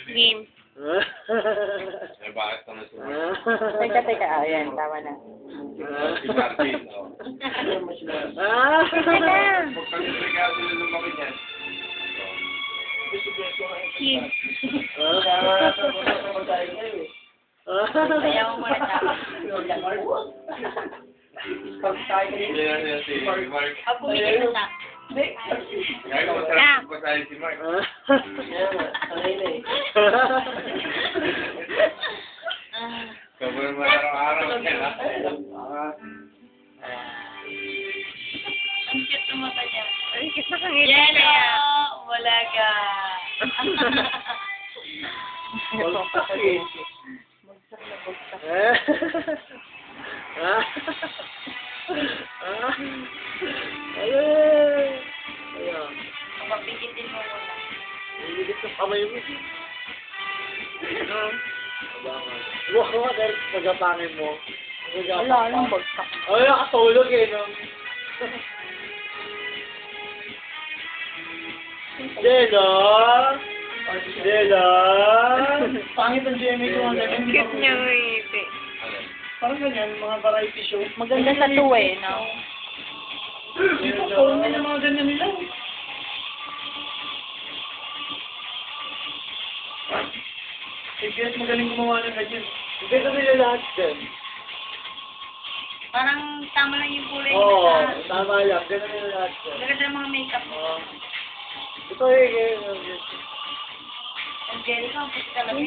Game. Eh, bakit ka nasusunod? Teka. Ayan, tama na. Si Martin, oh. Teka na. Magpag-regalo na lumaki dyan. Game. Ayaw mo na tapos. Hindi na siya si Mark. Pumigil na. Kaya ko masarap pasahin si Mark. Sobrang araw-araw siya na. Ang cute ng mata niya. Ay, kiss na kang ngiti Yan kaya. wala ka. Mapigitin mo muna. Higit ng kamay mo. Huwag ko nga dahil pagkapangin mo. Wala nang bagsak. Ay, nakatulog eh, no? Dela! Dela! Pangit ang GMA ko ang ganyan. Cute niya ang ngiti. Parang ganyan, mga variety show. Maganda sa tuwe, no? Dito, puro na yung mga ganyan nila. Sige, magaling gumawa ng ganyan. Hindi ko nila lahat din. Parang tama lang yung kulay Oo, niya. tama lang. Ganun nila lahat din. Maganda ng mga makeup mo. Ito eh, Angelica, ang puti talaga.